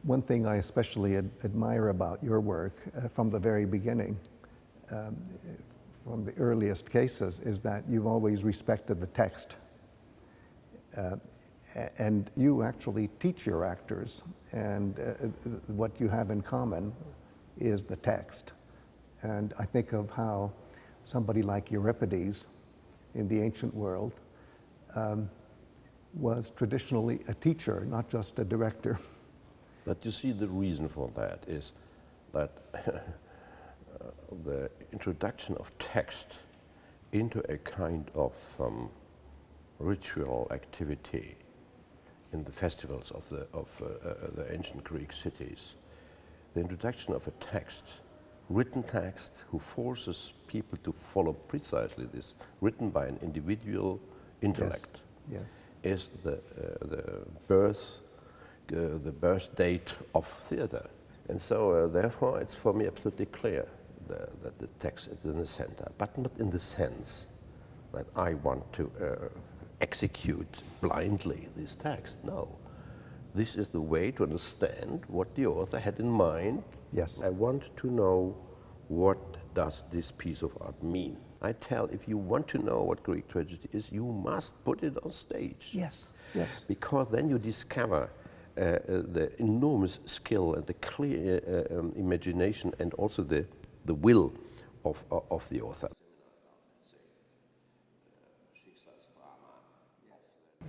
One thing I especially admire about your work from the very beginning, from the earliest cases, is that you've always respected the text. And you actually teach your actors, and what you have in common is the text. And I think of how somebody like Euripides in the ancient world was traditionally a teacher, not just a director. But you see, the reason for that is that the introduction of text into a kind of ritual activity in the festivals of the ancient Greek cities, the introduction of a text, written text, who forces people to follow precisely this, written by an individual intellect, yes. is the birth date of theater. And so therefore it's for me absolutely clear that the text is in the center, but not in the sense that I want to execute blindly this text. No. This is the way to understand what the author had in mind. Yes. I want to know, what does this piece of art mean? I tell, if you want to know what Greek tragedy is, you must put it on stage. Yes, yes. Because then you discover the enormous skill and the clear imagination and also the will of the author.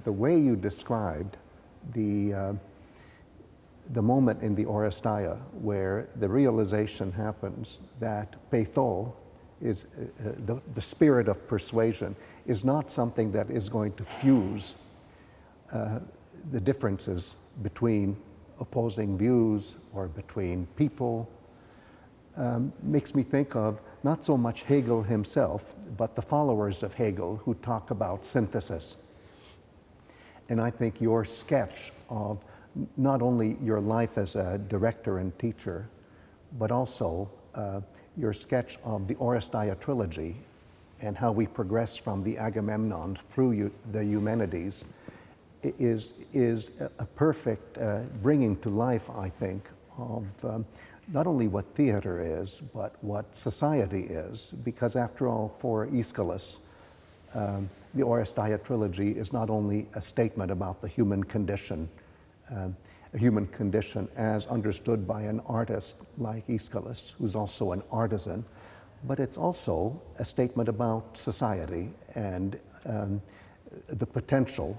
The way you described the moment in the Oresteia where the realization happens that peitho is the spirit of persuasion is not something that is going to fuse the differences between opposing views or between people, makes me think of not so much Hegel himself, but the followers of Hegel who talk about synthesis. And I think your sketch of not only your life as a director and teacher, but also your sketch of the Oresteia trilogy and how we progress from the Agamemnon through the Eumenides is a perfect bringing to life, I think, of not only what theater is, but what society is. Because after all, for Aeschylus, the Oresteia trilogy is not only a statement about the human condition as understood by an artist like Aeschylus, who's also an artisan, but it's also a statement about society and the potential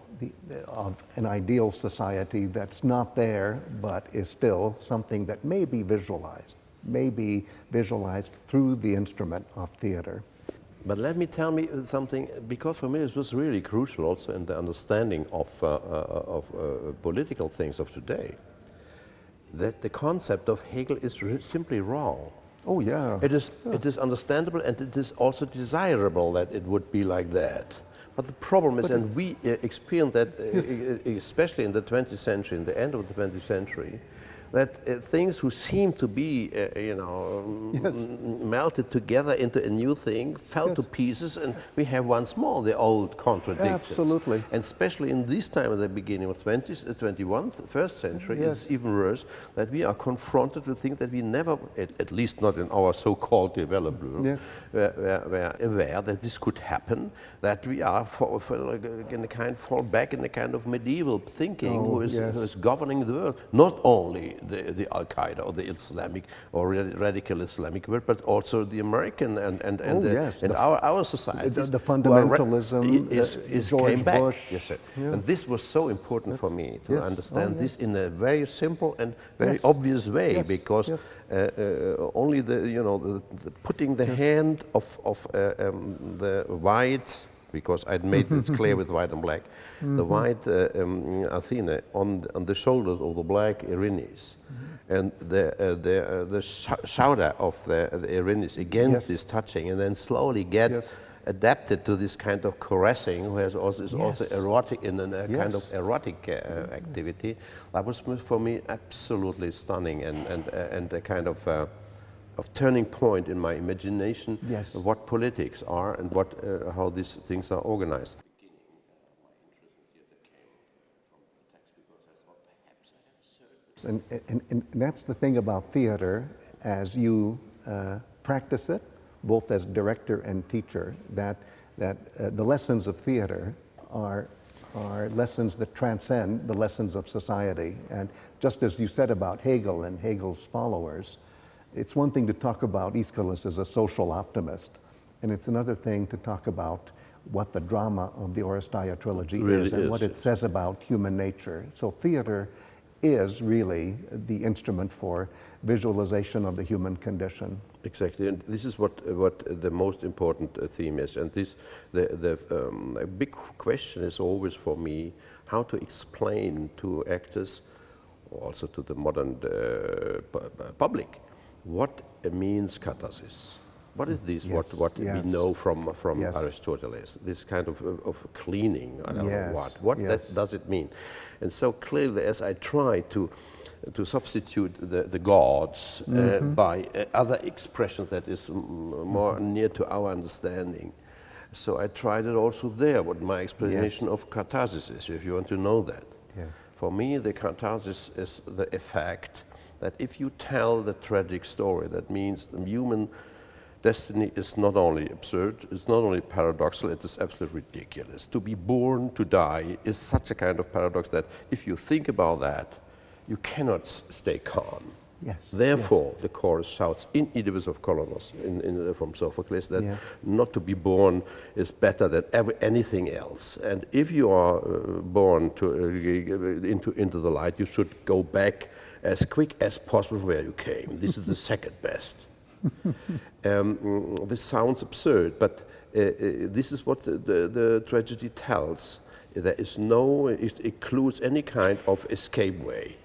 of an ideal society that's not there, but is still something that may be visualized through the instrument of theater. But let me tell me something, because for me it was really crucial also in the understanding of political things of today, that the concept of Hegel is simply wrong. Oh yeah. It is understandable, and it is also desirable that it would be like that. But the problem is, and we experienced that, especially in the 20th century, in the end of the 20th century, that things who seem to be, melted together into a new thing fell to pieces, and we have once more the old contradictions. Absolutely. And especially in this time at the beginning of 21st century, it's even worse, that we are confronted with things that we never, at least not in our so-called developed world, were aware that this could happen, that we are fall back in a kind of medieval thinking who is governing the world, not only the Al-Qaeda or the Islamic or radical Islamic world, but also the American and our society. The fundamentalism is George came back. Bush. Yes, sir. And this was so important for me to understand this in a very simple and very obvious way, because only the putting the hand of the white, because I'd made it clear with white and black, the white Athena on the shoulders of the black Erinis, and the shoulder of the Erinis against this touching, and then slowly get adapted to this kind of caressing, who has also erotic in a kind of erotic activity. That was for me absolutely stunning and a kind of turning point in my imagination of what politics are and what how these things are organized. My interest in theater came from the text, because I thought perhaps I have a certain And that's the thing about theater as you practice it, both as director and teacher, that the lessons of theater are lessons that transcend the lessons of society. And just as you said about Hegel and Hegel's followers, it's one thing to talk about Aeschylus as a social optimist, and it's another thing to talk about what the drama of the Oresteia trilogy is and what it says about human nature. So theater is really the instrument for visualization of the human condition. Exactly, and this is what the most important theme is. And this, a big question is always for me how to explain to actors, also to the modern public, what what catharsis. What is this? Yes, What we know from yes. Aristoteles? This kind of cleaning. I don't know what. What yes. does it mean? And so clearly, as I try to substitute the gods by other expressions that is more near to our understanding, so I tried it also there. What my explanation of catharsis is, if you want to know that. Yeah. For me, the catharsis is the effect that if you tell the tragic story, that means the human destiny is not only absurd, it's not only paradoxal, it is absolutely ridiculous. To be born, to die is such a kind of paradox that if you think about that, you cannot stay calm. Yes. Therefore, the chorus shouts in Oedipus of Kolonos from Sophocles that not to be born is better than anything else. And if you are born into the light, you should go back as quick as possible where you came. This is the second best. This sounds absurd, but this is what the tragedy tells. There is it includes any kind of escape way.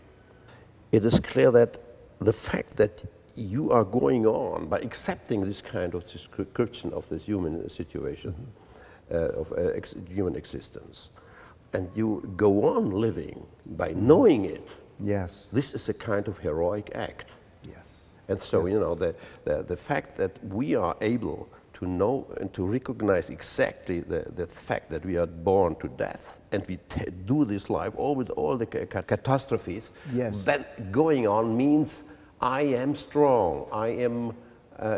It is clear that the fact that you are going on by accepting this kind of description of this human situation, of human existence, and you go on living by knowing it, this is a kind of heroic act. And so, you know, the fact that we are able to know and to recognize exactly the fact that we are born to death, and we do this life all with all the catastrophes, then going on means I am strong, I am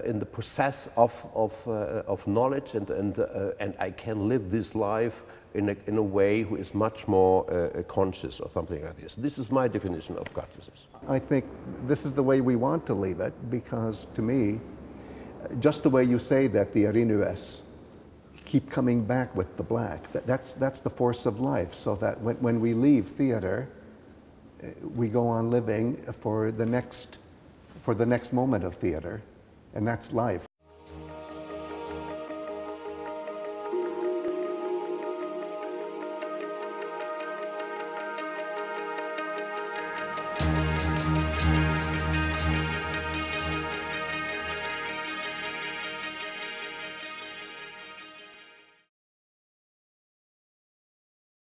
in the process of knowledge, and I can live this life in a way who is much more conscious or something like this. This is my definition of catharsis. I think this is the way we want to leave it, because to me, just the way you say that the Ainos keep coming back with the black, that's the force of life, so that when we leave theater, we go on living for the next moment of theater, and that's life.